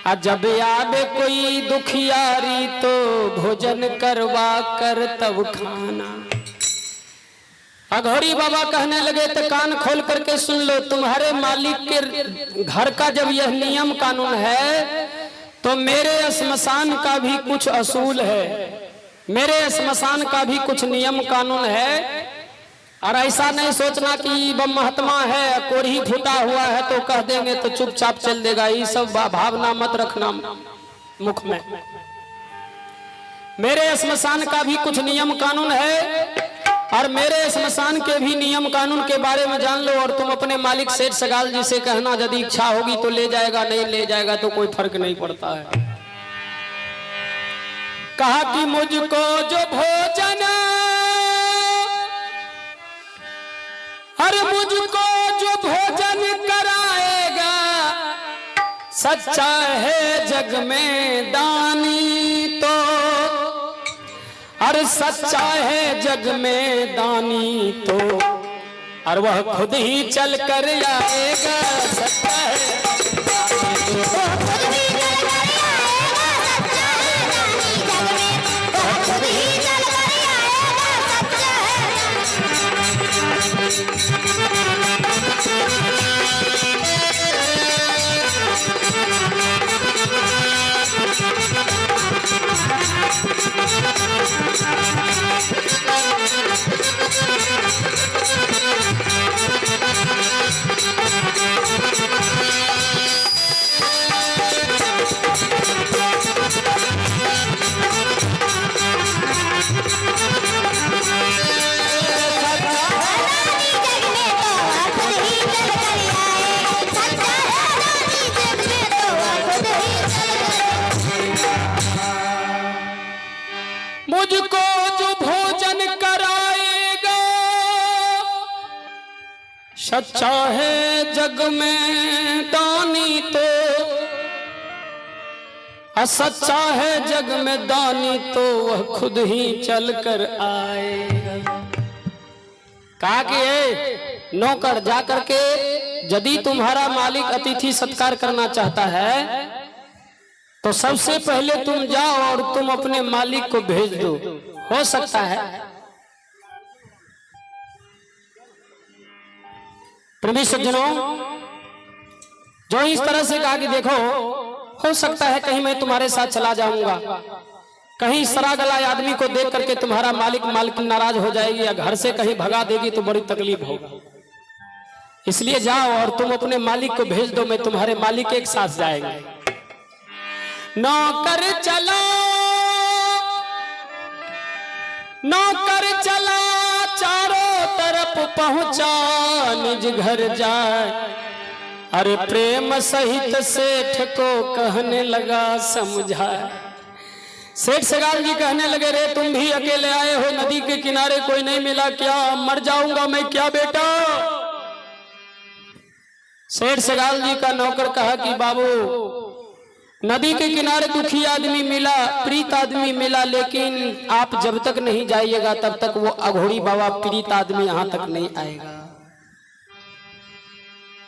जब आवे कोई दुखियारी तो भोजन करवा कर तब खाना। अघोरी बाबा कहने लगे तो कान खोल करके सुन लो, तुम्हारे मालिक के घर का जब यह नियम कानून है तो मेरे श्मशान का भी कुछ असूल है, मेरे श्मशान का भी कुछ नियम कानून है। और ऐसा नहीं सोचना कि वह महात्मा है कोढ़ी फूटा हुआ है तो कह देंगे तो चुपचाप चल देगा, ये सब भावना मत रखना मुख में। मेरे श्मशान का भी कुछ नियम कानून है और मेरे श्मशान के भी नियम कानून के बारे में जान लो। और तुम अपने मालिक सेठ सगाल जी से कहना यदि इच्छा होगी तो ले जाएगा, नहीं ले जाएगा तो कोई फर्क नहीं पड़ता है। कहा कि मुझको जो भोजन, अरे मुझको जो भोजन कराएगा सच्चा है जग में दानी तो, अरे सच्चा है जग में दानी तो, और वह खुद ही चल कर आएगा। सच्चा है मुझको जो भोजन कराएगा सच्चा है जग में दानी तो, असच्चा है जग में दानी तो वह खुद ही चल कर आएगा। कहा कि नौकर जा करके यदि तुम्हारा मालिक अतिथि सत्कार करना चाहता है तो सबसे पहले तुम जाओ और तुम अपने मालिक को भेज दो। हो सकता है प्रेमी सज्जनों, जो इस तरह से कहा कि देखो हो सकता है कहीं मैं तुम्हारे साथ चला जाऊंगा, कहीं सरा गला आदमी को देख करके तुम्हारा मालिक नाराज हो जाएगी या घर से कहीं भगा देगी तो बड़ी तकलीफ होगी, इसलिए जाओ और तुम अपने मालिक को भेज दो, मैं तुम्हारे मालिक एक साथ जाएंगे। नौकर चला चारों तरफ पहुंचा निज घर जाए, अरे प्रेम सहित सेठ को कहने लगा समझाए। सेठ सगाल जी कहने लगे रे तुम भी अकेले आए हो, नदी के किनारे कोई नहीं मिला क्या, मर जाऊंगा मैं क्या बेटा। सेठ सगाल जी का नौकर कहा कि बाबू नदी के किनारे दुखी आदमी मिला, प्रीत आदमी मिला, लेकिन आप जब तक नहीं जाइएगा तब तक वो अघोरी बाबा प्रीत आदमी यहां तक नहीं आएगा।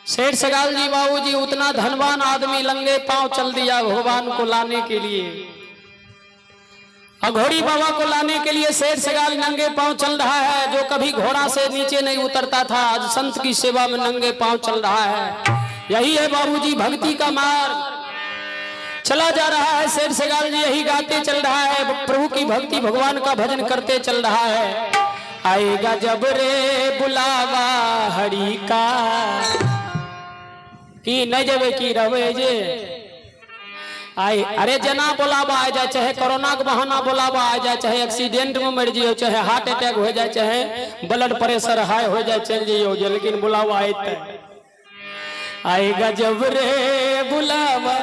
सेठ सगाल जी बाबूजी उतना धनवान आदमी नंगे पांव चल दिया भगवान को लाने के लिए, अघोरी बाबा को लाने के लिए सेठ सगाल नंगे पांव चल रहा है। जो कभी घोड़ा से नीचे नहीं उतरता था आज संत की सेवा में नंगे पांव चल रहा है। यही है बाबूजी भक्ति का मार्ग। चला जा रहा है सेठ सगाल जी यही गाते चल रहा है, प्रभु की भक्ति भगवान का भजन करते चल रहा है। आएगा जब रे बुलावा हरि का कि न जबे की रवे जे आए, अरे जना बुलावा आ जाए, चाहे कोरोना के बहाना बुलावा आ जाए, चाहे एक्सीडेंट में मर जियो, चाहे हार्ट अटैक हो जाए, चाहे ब्लड प्रेशर हाई हो जाए, चल जाइयो, लेकिन बुलावा आए आएगा जब रे बुलावा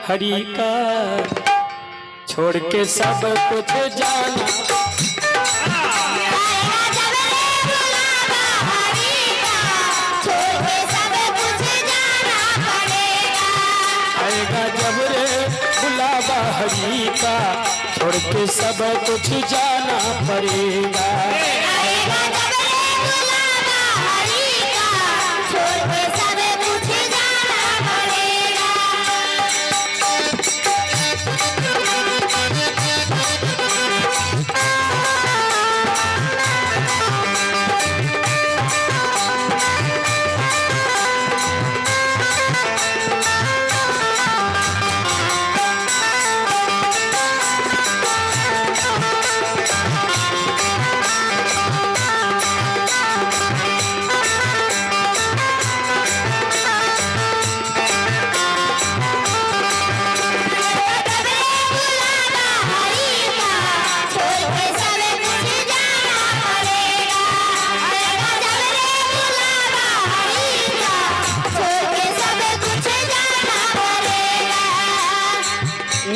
हरि का, छोड़ के सब कुछ जाना। आएगा जब रे बुलावा हरि का, छोड़ के सब कुछ जाना पड़ेगा।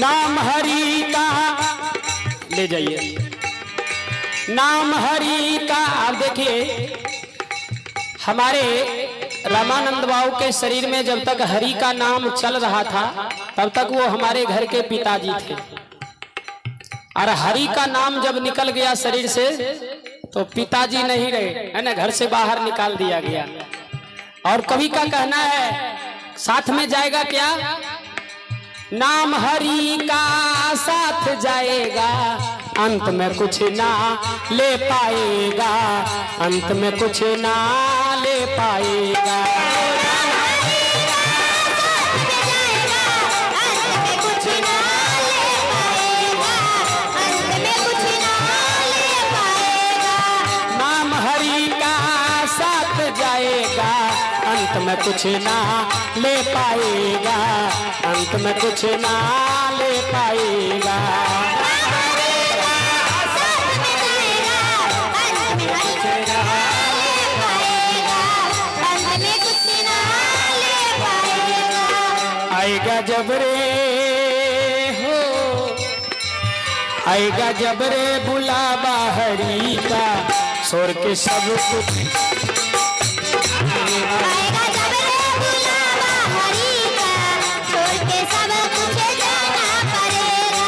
नाम हरि का, ले जाइए, नाम हरि का। आप देखिए हमारे रामानंद बाबू के शरीर में जब तक हरि का नाम चल रहा था तब तक वो हमारे घर के पिताजी थे, और हरि का नाम जब निकल गया शरीर से तो पिताजी नहीं रहे, है ना, घर से बाहर निकाल दिया गया। और कवि का कहना है, साथ में जाएगा क्या, नाम हरि का साथ जाएगा, अंत में कुछ ना ले पाएगा, अंत में कुछ ना ले पाएगा। नाम हरि का साथ जाएगा, अंत में कुछ ना ले पाएगा, अंत में कुछ ना ले पाएगा। आएगा जब रे हो, आएगा जब रे बुलावा हरि का, छोड़ के सब कुछ, आएगा जब रे बुलावा हरि का, छोड़ के सब कुछ जाना पड़ेगा।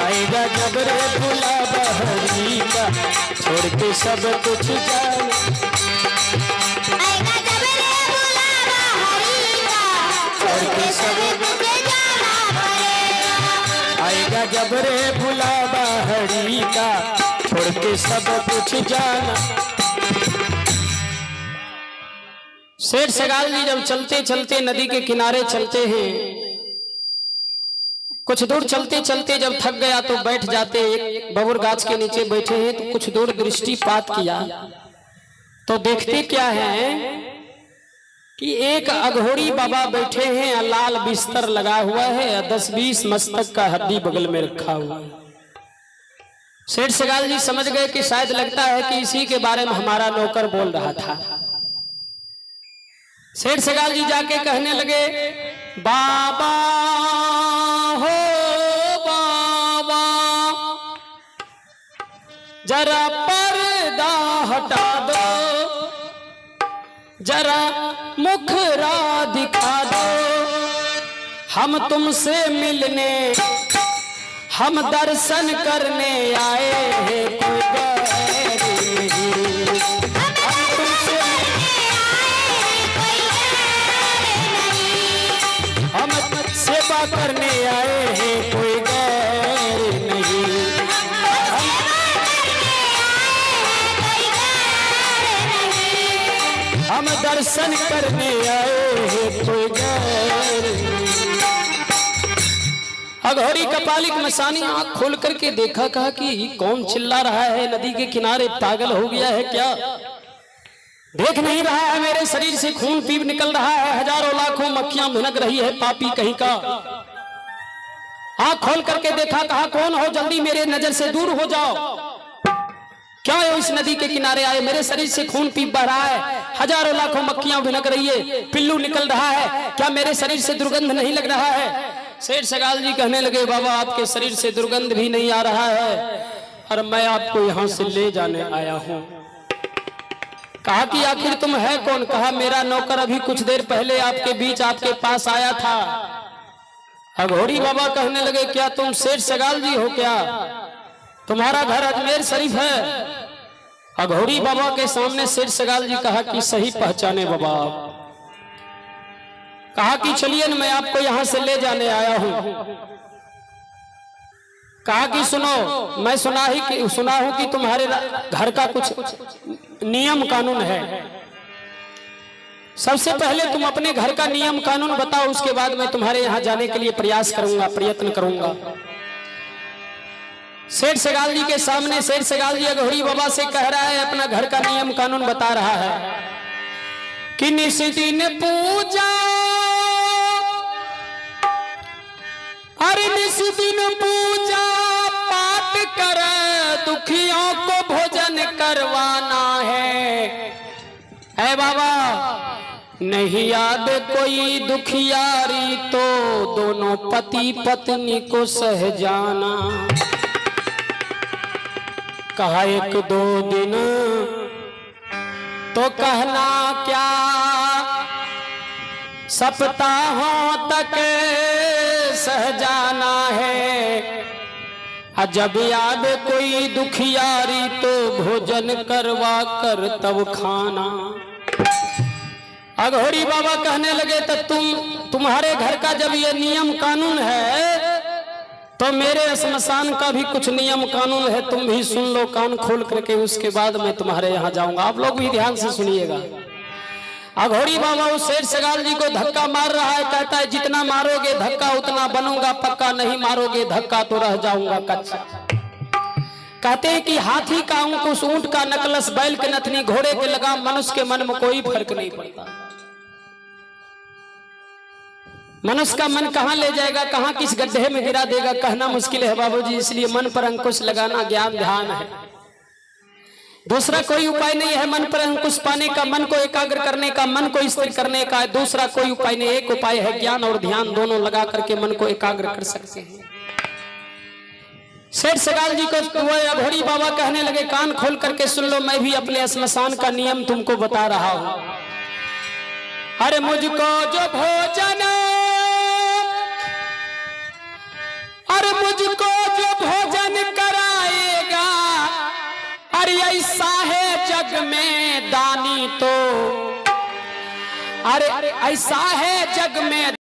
आएगा जब रे बुलावा हरि का, छोड़ के सब कुछ जाना, आएगा जब रे बुलावा हरि का, छोड़ के सब कुछ जाना पड़ेगा। आएगा जब रे बुलावा हरि का, छोड़ के सब कुछ जाना। सेठ सगाल जी जब चलते चलते नदी के किनारे चलते हैं, कुछ दूर चलते चलते जब थक गया तो बैठ जाते, एक बबूर गाछ के नीचे बैठे हैं तो कुछ दूर दृष्टिपात किया तो देखते क्या है कि एक अघोरी बाबा बैठे हैं, लाल बिस्तर लगा हुआ है, 10-20 मस्तक का हड्डी बगल में रखा हुआ है। सेठ सगाल जी समझ गए कि शायद लगता है कि इसी के बारे में हमारा नौकर बोल रहा था। सेठ सगाल जी जाके कहने लगे, बाबा हो बाबा, जरा पर्दा हटा दो, जरा मुखरा दिखा दो, हम तुमसे मिलने, हम दर्शन करने आए हैं, कोई गैर नहीं, हम तुमसे मिलने आए हैं, कोई गैर नहीं, हम सेवा करने आए हैं, कोई गैर नहीं, हम हम दर्शन करने आए हैं, कोई गैर नहीं। अघोरी कपालिक मसानी आंख खोल करके देखा, कहा कि कौन चिल्ला रहा है नदी के किनारे, पागल हो गया है क्या, देख नहीं रहा है मेरे शरीर से खून पीप निकल रहा है, हजारों लाखों मक्खियां भिनक रही है, पापी कहीं का। आंख खोल करके देखा, कहा कौन हो, जल्दी मेरे नजर से दूर हो जाओ, क्या है इस नदी के किनारे आए, मेरे शरीर से खून पीप बह रहा है, हजारों लाखों मक्खियां भिनक रही है, पिल्लू निकल रहा है, क्या मेरे शरीर से दुर्गंध नहीं लग रहा है। सेठ सगाल जी कहने लगे, बाबा आपके शरीर से दुर्गंध भी नहीं आ रहा है, और मैं आपको यहाँ से ले जाने आया हूँ। कहा कि आखिर तुम है कौन। कहा मेरा नौकर अभी कुछ देर पहले आपके बीच आपके पास आया था। अघोरी बाबा कहने लगे, क्या तुम सेठ सगाल जी हो क्या, तुम्हारा घर अजमेर शरीफ है। अघोरी बाबा के सामने सेठ सगाल जी कहा कि सही पहचाने बाबा। कहा कि चलिए मैं आपको यहां से ले जाने आया हूं। कहा कि सुनो, मैं सुना हूं कि तुम्हारे घर का कुछ नियम कानून है, सबसे पहले तुम अपने घर का नियम कानून बताओ, उसके बाद मैं तुम्हारे यहां जाने के लिए प्रयास करूंगा, प्रयत्न करूंगा। सेठ सगाल जी के सामने सेठ सगाल जी अघोरी बाबा से कह रहा है, अपना घर का नियम कानून बता रहा है कि निस्दिन पूजा, अरे निस्दिन पूजा पाठ कर, दुखियों को भोजन करवाना है। बाबा नहीं याद कोई दुखियारी तो दोनों पति पत्नी को सह जाना। कहा एक दो दिन तो कहना क्या, सप्ताहों तक सह जाना है। जब याद कोई दुखियारी तो भोजन करवा कर तब खाना। अघोरी बाबा कहने लगे तो तुम्हारे घर का जब ये नियम कानून है तो मेरे श्मशान का भी कुछ नियम कानून है, तुम भी सुन लो कान खोल करके, उसके बाद मैं तुम्हारे यहाँ जाऊंगा। आप लोग भी ध्यान से सुनिएगा। अघोरी बाबा उस शेर सगाल जी को धक्का मार रहा है, कहता है जितना मारोगे धक्का उतना बनूंगा पक्का, नहीं मारोगे धक्का तो रह जाऊंगा कच्चा। कहते हैं कि हाथी का अंकुश, ऊंट का नकलस, बैल के नथनी, घोड़े के लगाम, मनुष्य के मन में कोई फर्क नहीं पड़ता। मनुष्य का मन कहां ले जाएगा, कहां किस गड्ढे में गिरा देगा, कहना मुश्किल है बाबूजी। इसलिए मन पर अंकुश लगाना ज्ञान ध्यान है, दूसरा कोई उपाय नहीं है। मन पर अंकुश पाने का, मन को एकाग्र करने का, मन को स्थिर करने का दूसरा कोई उपाय नहीं। एक उपाय है ज्ञान और ध्यान, दोनों लगा करके मन को एकाग्र कर सकते हैं। सेठ सगाल जी को अघोरी बाबा कहने लगे कान खोल करके सुन लो, मैं भी अपने श्मशान का नियम तुमको बता रहा हूं। अरे मुझको जो भोजन, अरे मुझको जो भोजन कराएगा, अरे ऐसा है जग में दानी तो, अरे ऐसा है जग में